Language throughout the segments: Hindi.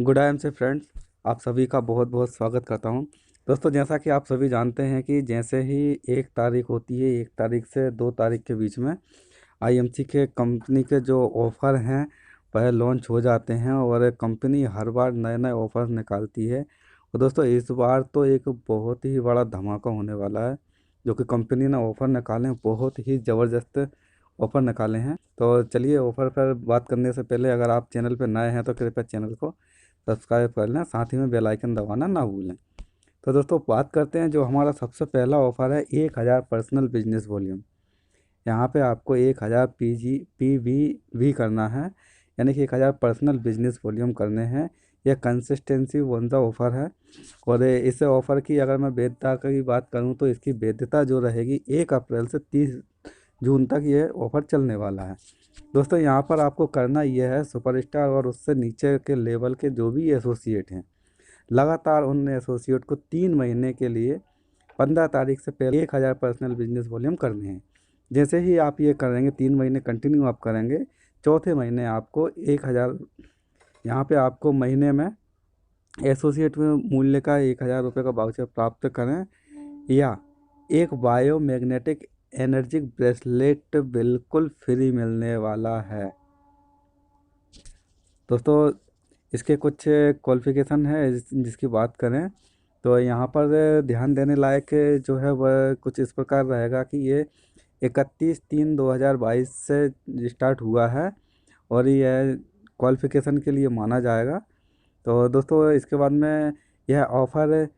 गुड आई एम से फ्रेंड्स, आप सभी का बहुत बहुत स्वागत करता हूं। दोस्तों, जैसा कि आप सभी जानते हैं कि जैसे ही 1 तारीख होती है, 1 तारीख से 2 तारीख के बीच में आईएमसी के कंपनी के जो ऑफ़र हैं वह लॉन्च हो जाते हैं और कंपनी हर बार नए नए ऑफ़र निकालती है। और दोस्तों, इस बार तो एक बहुत ही बड़ा धमाका होने वाला है। जो कि कंपनी ने ऑफ़र निकाले हैं, बहुत ही ज़बरदस्त ऑफ़र निकाले हैं। तो चलिए, ऑफ़र पर बात करने से पहले अगर आप चैनल पर नए हैं तो कृपया चैनल को सब्सक्राइब कर लें, साथ ही में बेल आइकन दबाना ना भूलें। तो दोस्तों, बात करते हैं जो हमारा सबसे पहला ऑफ़र है 1000 पर्सनल बिजनेस वॉल्यूम। यहाँ पे आपको 1000 PV करना है, यानी कि 1000 पर्सनल बिजनेस वॉल्यूम करने हैं। यह कंसिस्टेंसी वन द ऑफ़र है। और इस ऑफ़र की अगर मैं वैधता की बात करूँ तो इसकी वैधता जो रहेगी 1 अप्रैल से 30 जून तक ये ऑफ़र चलने वाला है। दोस्तों, यहाँ पर आपको करना यह है, सुपरस्टार और उससे नीचे के लेवल के जो भी एसोसिएट हैं, लगातार उन एसोसिएट को 3 महीने के लिए 15 तारीख से पहले 1000 पर्सनल बिजनेस वॉल्यूम करने हैं। जैसे ही आप ये करेंगे, 3 महीने कंटिन्यू आप करेंगे, चौथे महीने आपको 1000, यहाँ पे आपको महीने में एसोसिएट में मूल्य का 1000 रुपये का वाउचर प्राप्त करें, या एक बायोमैग्नेटिक एनर्जी ब्रेसलेट बिल्कुल फ्री मिलने वाला है। दोस्तों, इसके कुछ क्वालिफ़िकेशन है जिसकी बात करें तो यहाँ पर ध्यान देने लायक जो है वह कुछ इस प्रकार रहेगा कि ये 31/3/2022 से स्टार्ट हुआ है और यह क्वालिफ़िकेशन के लिए माना जाएगा। तो दोस्तों, इसके बाद में यह ऑफ़र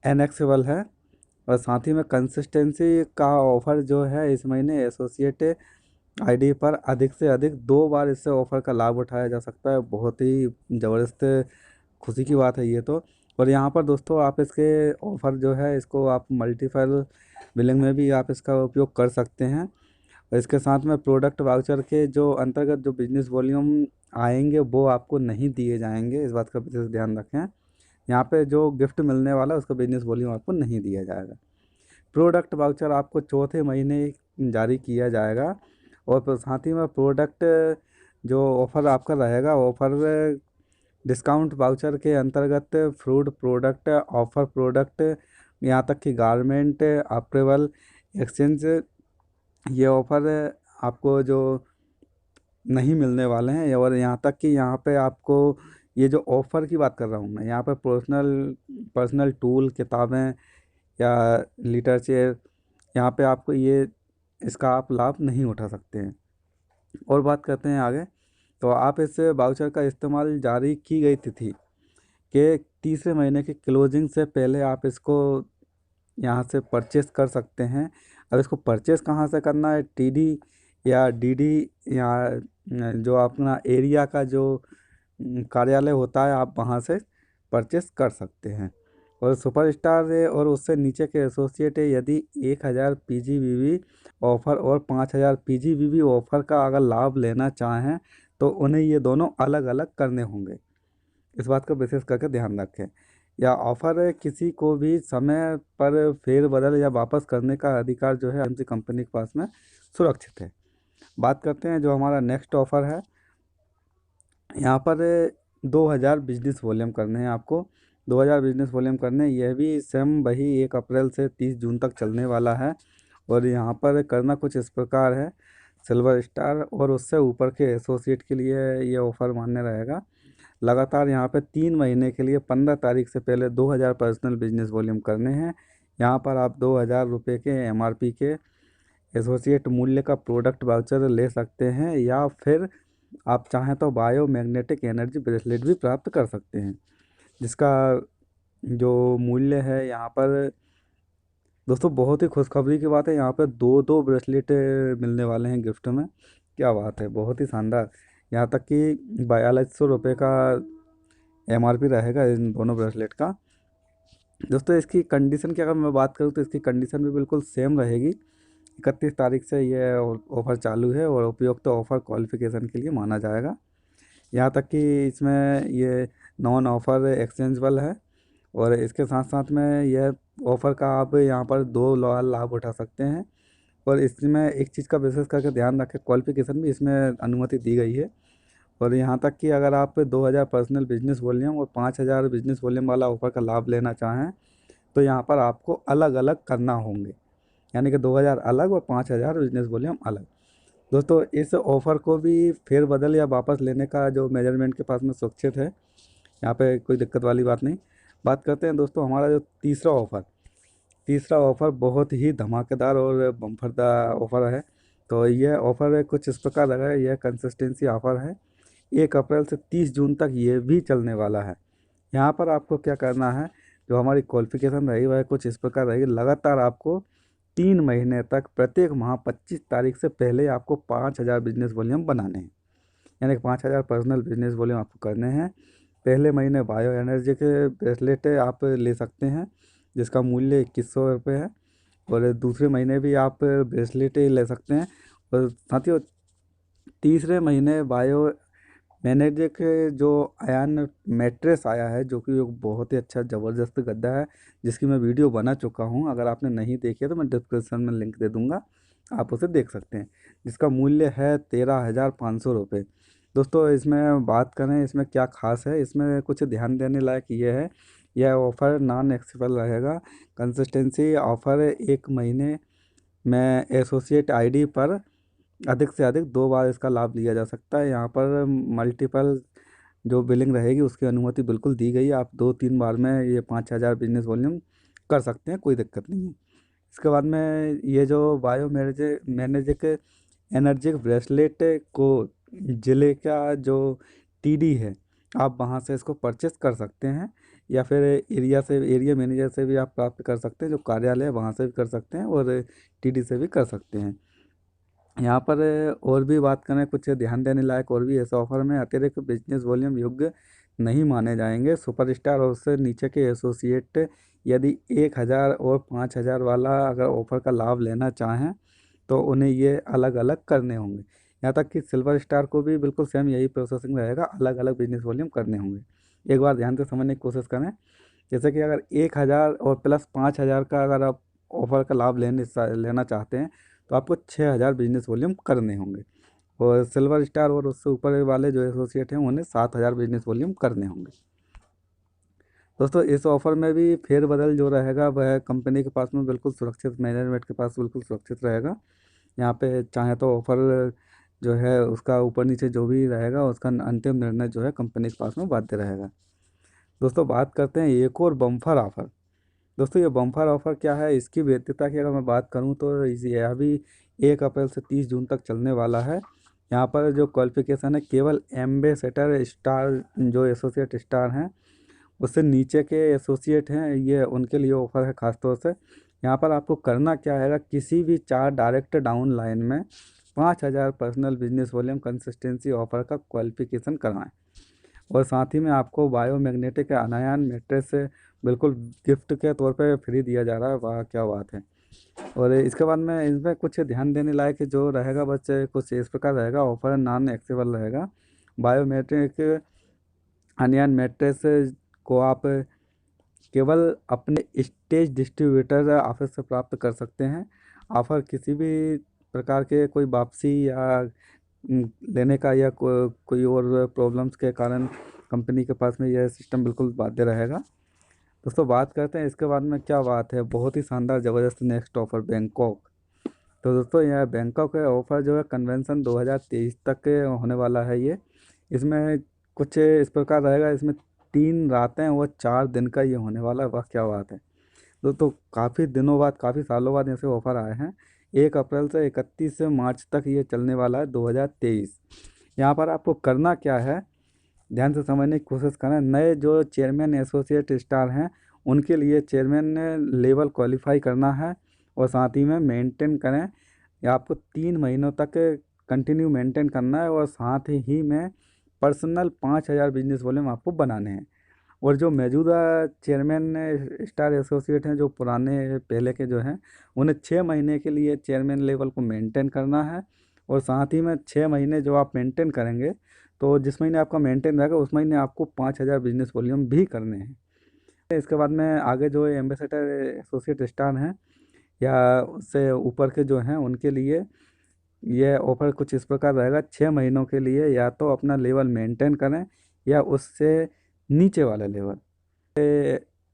एनेक्सेबल है और साथ ही में कंसिस्टेंसी का ऑफ़र जो है इस महीने एसोसिएट आईडी पर अधिक से अधिक 2 बार इससे ऑफ़र का लाभ उठाया जा सकता है। बहुत ही ज़बरदस्त खुशी की बात है ये तो। और यहाँ पर दोस्तों, आप इसके ऑफ़र जो है इसको आप मल्टीपल बिलिंग में भी आप इसका उपयोग कर सकते हैं। और इसके साथ में प्रोडक्ट वाउचर के जो अंतर्गत जो बिजनेस वॉल्यूम आएंगे वो आपको नहीं दिए जाएंगे, इस बात का विशेष ध्यान रखें। यहाँ पे जो गिफ्ट मिलने वाला है उसका बिजनेस वॉल्यूम आपको नहीं दिया जाएगा। प्रोडक्ट वाउचर आपको चौथे महीने जारी किया जाएगा। और साथ ही में प्रोडक्ट जो ऑफ़र आपका रहेगा, ऑफ़र डिस्काउंट वाउचर के अंतर्गत फ्रूट प्रोडक्ट, ऑफ़र प्रोडक्ट, यहाँ तक कि गारमेंट अप्रेवल एक्सचेंज, ये ऑफ़र आपको जो नहीं मिलने वाले हैं। और यहाँ तक कि यहाँ पे आपको ये जो ऑफ़र की बात कर रहा हूँ मैं, यहाँ पर पर्सनल पर्सनल टूल, किताबें या लिटरेचर, यहाँ पे आपको ये इसका आप लाभ नहीं उठा सकते हैं। और बात करते हैं आगे, तो आप इस वाउचर का इस्तेमाल जारी की गई तिथि के तीसरे महीने की क्लोजिंग से पहले आप इसको यहाँ से परचेस कर सकते हैं। अब इसको परचेस कहाँ से करना है, टीडी या डीडी, या जो अपना एरिया का जो कार्यालय होता है, आप वहाँ से परचेस कर सकते हैं। और सुपरस्टार है और उससे नीचे के एसोसिएट है, यदि 1000 PGBV ऑफ़र और 5000 PGBV ऑफ़र का अगर लाभ लेना चाहें तो उन्हें ये दोनों अलग अलग करने होंगे। इस बात का विशेष करके ध्यान रखें। या ऑफ़र किसी को भी समय पर फेरबदल या वापस करने का अधिकार जो है आईएमसी कंपनी के पास में सुरक्षित है। बात करते हैं जो हमारा नेक्स्ट ऑफ़र है। यहाँ पर 2000 बिजनेस वॉल्यूम करने हैं आपको। 2000 बिजनेस वॉल्यूम करने, यह भी सेम वही 1 अप्रैल से 30 जून तक चलने वाला है। और यहाँ पर करना कुछ इस प्रकार है, सिल्वर स्टार और उससे ऊपर के एसोसिएट के लिए ये ऑफ़र मान्य रहेगा। लगातार यहाँ पे 3 महीने के लिए 15 तारीख से पहले 2000 पर्सनल बिजनेस वॉल्यूम करने हैं। यहाँ पर आप 2000 रुपये के MRP के एसोसिएट मूल्य का प्रोडक्ट वाउचर ले सकते हैं, या फिर आप चाहें तो बायोमैग्नेटिक एनर्जी ब्रेसलेट भी प्राप्त कर सकते हैं, जिसका जो मूल्य है यहाँ पर दोस्तों, बहुत ही खुशखबरी की बात है, यहाँ पे दो दो ब्रेसलेट मिलने वाले हैं गिफ्ट में। क्या बात है, बहुत ही शानदार। यहाँ तक कि 4200 रुपये का MRP रहेगा इन दोनों ब्रेसलेट का। दोस्तों, इसकी कंडीशन की अगर मैं बात करूँ तो इसकी कंडीशन भी बिल्कुल सेम रहेगी। 31 तारीख से ये ऑफ़र चालू है और उपयुक्त ऑफ़र क्वालिफिकेशन के लिए माना जाएगा। यहाँ तक कि इसमें ये नॉन ऑफ़र एक्सचेंजेबल है। और इसके साथ साथ में यह ऑफ़र का आप यहाँ पर 2 लाभ उठा सकते हैं। और इसमें एक चीज़ का विशेष करके ध्यान रखें, क्वालिफिकेशन भी इसमें अनुमति दी गई है। और यहाँ तक कि अगर आप 2000 पर्सनल बिजनेस वॉल्यूम और 5000 बिजनेस वॉल्यूम वाला ऑफर का लाभ लेना चाहें तो यहाँ पर आपको अलग अलग करना होंगे, यानी कि 2000 अलग और 5000 बिजनेस वॉल्यूम अलग। दोस्तों इस ऑफ़र को भी फेरबदल या वापस लेने का जो मेजरमेंट के पास में सुरक्षित है, यहाँ पे कोई दिक्कत वाली बात नहीं। बात करते हैं दोस्तों हमारा जो तीसरा ऑफ़र बहुत ही धमाकेदार और बम्फरदार ऑफ़र है। तो यह ऑफ़र कुछ इस प्रकार लगा है, यह कंसिस्टेंसी ऑफ़र है, 1 अप्रैल से 30 जून तक ये भी चलने वाला है। यहाँ पर आपको क्या करना है, जो हमारी क्वालिफिकेशन रही वह कुछ इस प्रकार रहेगी। लगातार आपको 3 महीने तक प्रत्येक माह 25 तारीख से पहले आपको 5000 बिजनेस वॉल्यूम बनाने हैं, यानी कि 5000 पर्सनल बिजनेस वॉल्यूम आपको करने हैं। पहले महीने बायो एनर्जी के ब्रेसलेट आप ले सकते हैं जिसका मूल्य 2100 रुपये है, और दूसरे महीने भी आप ब्रेसलेट ही ले सकते हैं। और साथियों तीसरे महीने बायो मैंने के जो अयान मैट्रेस आया है, जो कि एक बहुत ही अच्छा ज़बरदस्त गद्दा है, जिसकी मैं वीडियो बना चुका हूं। अगर आपने नहीं देखी है तो मैं डिस्क्रिप्शन में लिंक दे दूंगा, आप उसे देख सकते हैं, जिसका मूल्य है 13,500 रुपये। दोस्तों इसमें बात करें इसमें क्या खास है, इसमें कुछ ध्यान देने लायक ये है, यह ऑफ़र नॉन एक्सेसिबल रहेगा। कंसिस्टेंसी ऑफ़र 1 महीने में एसोसिएट आईडी पर अधिक से अधिक 2 बार इसका लाभ लिया जा सकता है। यहाँ पर मल्टीपल जो बिलिंग रहेगी उसकी अनुमति बिल्कुल दी गई है। आप 2-3 बार में ये 5000 बिजनेस वॉल्यूम कर सकते हैं, कोई दिक्कत नहीं है। इसके बाद में ये जो बायो मैनेजिक एनर्जिक ब्रेसलेट को ज़िले का जो टीडी है, आप वहाँ से इसको परचेस कर सकते हैं, या फिर एरिया मैनेजर से भी आप प्राप्त कर सकते हैं, जो कार्यालय है वहाँ से भी कर सकते हैं, और टीडी से भी कर सकते हैं। यहाँ पर और भी बात करें, कुछ ध्यान देने लायक और भी ऐसे ऑफर में अतिरिक्त बिजनेस वॉल्यूम योग्य नहीं माने जाएंगे। सुपरस्टार और उससे नीचे के एसोसिएट यदि 1000 और 5000 वाला अगर ऑफर का लाभ लेना चाहें तो उन्हें ये अलग अलग करने होंगे। यहाँ तक कि सिल्वर स्टार को भी बिल्कुल सेम यही प्रोसेसिंग रहेगा, अलग अलग बिजनेस वॉल्यूम करने होंगे। एक बार ध्यान से समझने की कोशिश करें, जैसे कि अगर 1000 और प्लस 5000 का अगर आप ऑफर का लाभ लेना चाहते हैं तो आपको 6000 बिजनेस वॉल्यूम करने होंगे, और सिल्वर स्टार और उससे ऊपर वाले जो एसोसिएट हैं उन्हें 7000 बिजनेस वॉल्यूम करने होंगे। दोस्तों इस ऑफ़र में भी फेरबदल जो रहेगा वह कंपनी के पास में बिल्कुल सुरक्षित, मैनेजमेंट के पास बिल्कुल सुरक्षित रहेगा। यहाँ पे चाहे तो ऑफ़र जो है उसका ऊपर नीचे जो भी रहेगा उसका अंतिम निर्णय जो है कंपनी के पास में बाध्य रहेगा। दोस्तों बात करते हैं एक और बम्पर ऑफ़र। दोस्तों ये बम्पर ऑफ़र क्या है, इसकी वैधता की अगर मैं बात करूँ तो यह भी 1 अप्रैल से 30 जून तक चलने वाला है। यहाँ पर जो क्वालिफिकेशन है, केवल एम्बेसडर स्टार जो एसोसिएट स्टार हैं उससे नीचे के एसोसिएट हैं, ये उनके लिए ऑफ़र है ख़ास तौर से। यहाँ पर आपको करना क्या है, किसी भी 4 डायरेक्ट डाउन लाइन में 5000 personal business volume consistency offer का क्वालिफिकेशन करवाएं, और साथ ही में आपको बायोमैग्नेटिक अनायन मैट्रेस से बिल्कुल गिफ्ट के तौर पे फ्री दिया जा रहा है। वाह क्या बात है। और इसके बाद में इसमें कुछ ध्यान देने लायक जो रहेगा, बस कुछ इस प्रकार रहेगा, ऑफर नॉन एक्सेबल रहेगा। बायोमेट्रिक अनियन मैट्रेस को आप केवल अपने स्टेज डिस्ट्रीब्यूटर ऑफिस से प्राप्त कर सकते हैं। ऑफर किसी भी प्रकार के कोई वापसी या लेने का या कोई और प्रॉब्लम्स के कारण कंपनी के पास में यह सिस्टम बिल्कुल बाध्य रहेगा। दोस्तों बात करते हैं इसके बाद में, क्या बात है, बहुत ही शानदार ज़बरदस्त नेक्स्ट ऑफर बैंकॉक। तो दोस्तों यह बैंकॉक का ऑफ़र जो है कन्वेंशन 2023 तक के होने वाला है ये। इसमें कुछ इस प्रकार रहेगा, इसमें 3 रातें और 4 दिन का ये होने वाला है। वाह क्या बात है। दोस्तों काफ़ी दिनों बाद, काफ़ी सालों बाद ऐसे ऑफ़र आए हैं। 1 अप्रैल से 31 मार्च तक ये चलने वाला है 2023। यहाँ पर आपको करना क्या है, ध्यान से समझने की कोशिश करें। नए जो चेयरमैन एसोसिएट स्टार हैं उनके लिए चेयरमैन लेवल क्वालिफाई करना है, और साथ ही में मेंटेन करें, या आपको 3 महीनों तक कंटिन्यू मेंटेन करना है, और साथ ही में पर्सनल 5000 बिजनेस वॉल्यूम आपको बनाने हैं। और जो मौजूदा चेयरमैन स्टार एसोसिएट हैं, जो पुराने पहले के जो हैं, उन्हें 6 महीने के लिए चेयरमैन लेवल को मेंटेन करना है, और साथ ही में 6 महीने जो आप मेंटेन करेंगे तो जिस महीने आपका मेंटेन रहेगा उस महीने आपको 5000 बिजनेस वॉल्यूम भी करने हैं। इसके बाद में आगे जो एम्बेसडर एसोसिएट स्टार हैं या उससे ऊपर के जो हैं उनके लिए यह ऑफर कुछ इस प्रकार रहेगा, 6 महीनों के लिए या तो अपना लेवल मेंटेन करें या उससे नीचे वाला लेवल।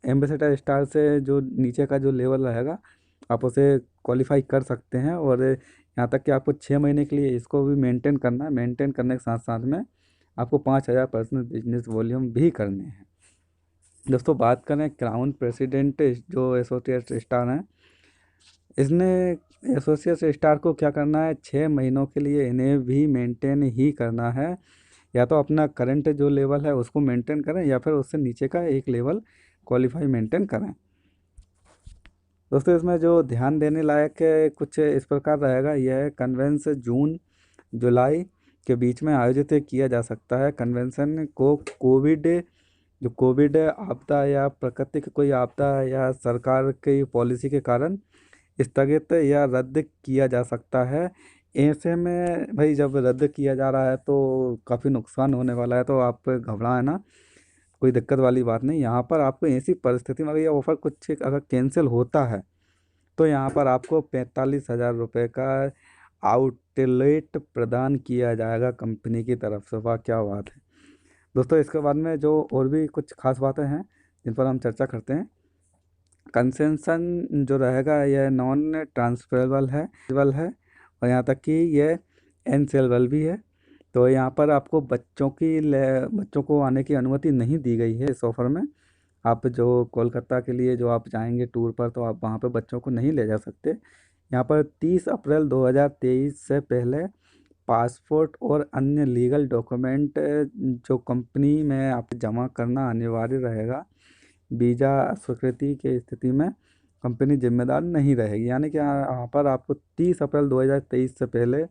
एम्बेसडर स्टार से जो नीचे का जो लेवल रहेगा आप उसे क्वालिफाई कर सकते हैं, और यहाँ तक कि आपको 6 महीने के लिए इसको भी मेंटेन करना है। मेंटेन करने के साथ साथ में आपको 5,000 पर्सनल बिजनेस वॉल्यूम भी करने हैं। दोस्तों बात करें क्राउन प्रेसिडेंट जो एसोसिएट स्टार हैं, इसने एसोसिएट स्टार को क्या करना है, 6 महीनों के लिए इन्हें भी मेंटेन ही करना है। या तो अपना करंट जो लेवल है उसको मेंटेन करें या फिर उससे नीचे का एक लेवल क्वालिफाई मेंटेन करें। दोस्तों इसमें जो ध्यान देने लायक है कुछ इस प्रकार रहेगा, यह कन्वेंशन जून जुलाई के बीच में आयोजित किया जा सकता है। कन्वेंशन को कोविड आपदा या प्राकृतिक कोई आपदा या सरकार की पॉलिसी के कारण स्थगित या रद्द किया जा सकता है। ऐसे में भाई जब रद्द किया जा रहा है तो काफ़ी नुकसान होने वाला है, तो आप घबराएं ना, कोई दिक्कत वाली बात नहीं। यहाँ पर आपको ऐसी परिस्थिति में अगर ये ऑफ़र कुछ अगर कैंसिल होता है तो यहाँ पर आपको 45,000 रुपये का आउटलेट प्रदान किया जाएगा कंपनी की तरफ से। वाह क्या बात है दोस्तों। इसके बाद में जो और भी कुछ खास बातें हैं जिन पर हम चर्चा करते हैं। कंसेशन जो रहेगा यह नॉन ट्रांसफरेबल है और यहाँ तक कि यह एनसेलेबल भी है। तो यहाँ पर आपको बच्चों को आने की अनुमति नहीं दी गई है इस ऑफ़र में। आप जो कोलकाता के लिए जो आप जाएंगे टूर पर तो आप वहाँ पर बच्चों को नहीं ले जा सकते। यहाँ पर 30 अप्रैल 2023 से पहले पासपोर्ट और अन्य लीगल डॉक्यूमेंट जो कंपनी में आप जमा करना अनिवार्य रहेगा। वीज़ा अस्वीकृति की स्थिति में कंपनी जिम्मेदार नहीं रहेगी। यानी कि यहाँ पर आपको 30 अप्रैल 2023 से पहले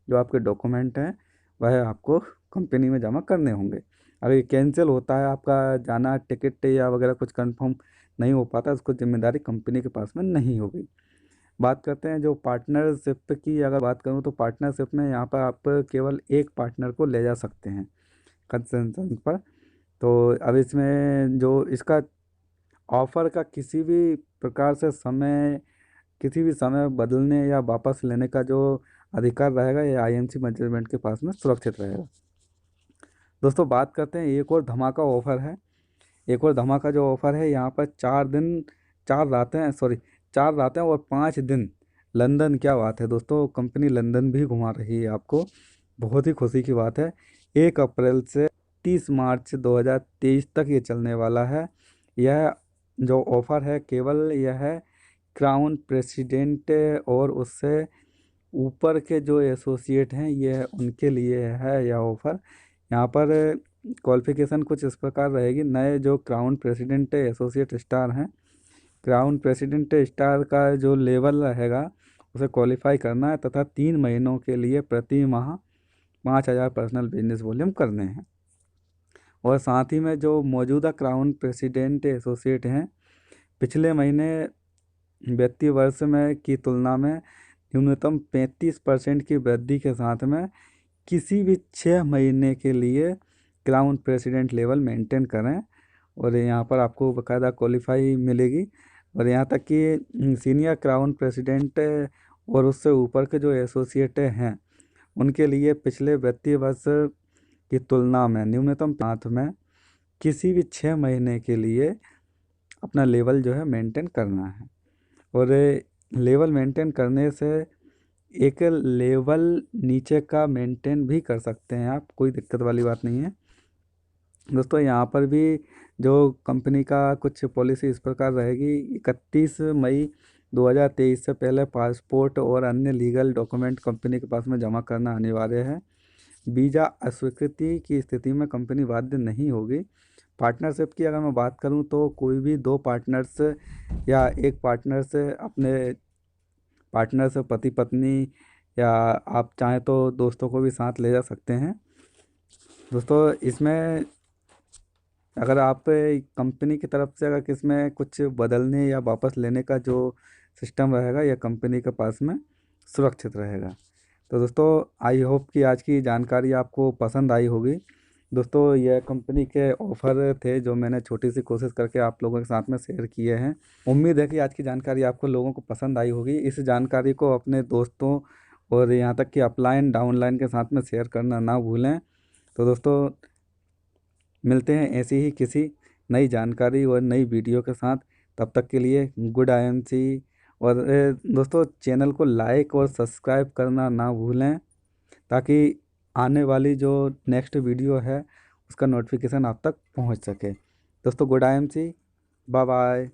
जो आपके डॉक्यूमेंट हैं वह आपको कंपनी में जमा करने होंगे। अगर ये कैंसिल होता है आपका जाना, टिकट या वगैरह कुछ कंफर्म नहीं हो पाता, उसको जिम्मेदारी कंपनी के पास में नहीं होगी। बात करते हैं जो पार्टनरशिप की। अगर बात करूँ तो पार्टनरशिप में यहाँ पर आप केवल एक पार्टनर को ले जा सकते हैं कंसेशन पर। तो अब इसमें जो इसका ऑफ़र का किसी भी समय बदलने या वापस लेने का जो अधिकार रहेगा ये आईएमसी मैनेजमेंट के पास में सुरक्षित रहेगा। दोस्तों बात करते हैं एक और धमाका ऑफ़र है। एक और धमाका जो ऑफ़र है, यहाँ पर 4 रातें और 5 दिन लंदन। क्या बात है दोस्तों, कंपनी लंदन भी घुमा रही है आपको, बहुत ही खुशी की बात है। 1 अप्रैल से 30 मार्च 2023 तक ये चलने वाला है। यह जो ऑफ़र है केवल यह है क्राउन प्रेसिडेंट और उससे ऊपर के जो एसोसिएट हैं यह उनके लिए है यह ऑफ़र। यहाँ पर क्वालिफिकेशन कुछ इस प्रकार रहेगी। नए जो क्राउन प्रेसिडेंट एसोसिएट स्टार हैं, क्राउन प्रेसिडेंट स्टार का जो लेवल रहेगा उसे क्वालिफाई करना है तथा 3 महीनों के लिए प्रति माह 5,000 पर्सनल बिजनेस वॉल्यूम करने हैं। और साथ ही में जो मौजूदा क्राउन प्रेसिडेंट एसोसिएट हैं पिछले महीने वित्तीय वर्ष में की तुलना में न्यूनतम 35% की वृद्धि के साथ में किसी भी 6 महीने के लिए क्राउन प्रेसिडेंट लेवल मेंटेन करें, और यहाँ पर आपको बाकायदा क्वालिफाई मिलेगी। और यहाँ तक कि सीनियर क्राउन प्रेसिडेंट और उससे ऊपर के जो एसोसिएट हैं उनके लिए पिछले वित्तीय वर्ष की तुलना में न्यूनतम हाथ में किसी भी 6 महीने के लिए अपना लेवल जो है मेंटेन करना है। और लेवल मेंटेन करने से एक लेवल नीचे का मेंटेन भी कर सकते हैं आप, कोई दिक्कत वाली बात नहीं है। दोस्तों यहाँ पर भी जो कंपनी का कुछ पॉलिसी इस प्रकार रहेगी। 31 मई 2023 से पहले पासपोर्ट और अन्य लीगल डॉक्यूमेंट कंपनी के पास में जमा करना अनिवार्य है। वीज़ा अस्वीकृति की स्थिति में कंपनी बाध्य नहीं होगी। पार्टनरशिप की अगर मैं बात करूं तो कोई भी 2 पार्टनर्स या एक पार्टनर से अपने पार्टनर से पति पत्नी या आप चाहें तो दोस्तों को भी साथ ले जा सकते हैं। दोस्तों इसमें अगर आप कंपनी की तरफ से अगर किसमें कुछ बदलने या वापस लेने का जो सिस्टम रहेगा यह कंपनी के पास में सुरक्षित रहेगा। तो दोस्तों आई होप कि आज की जानकारी आपको पसंद आई होगी। दोस्तों यह कंपनी के ऑफ़र थे जो मैंने छोटी सी कोशिश करके आप लोगों के साथ में शेयर किए हैं। उम्मीद है कि आज की जानकारी आपको लोगों को पसंद आई होगी। इस जानकारी को अपने दोस्तों और यहाँ तक कि अपलाइन डाउनलाइन के साथ में शेयर करना ना भूलें। तो दोस्तों मिलते हैं ऐसी ही किसी नई जानकारी और नई वीडियो के साथ। तब तक के लिए गुड IMC। और दोस्तों चैनल को लाइक और सब्सक्राइब करना ना भूलें, ताकि आने वाली जो नेक्स्ट वीडियो है उसका नोटिफिकेशन आप तक पहुंच सके। दोस्तों गुड IMC, बाय बाय।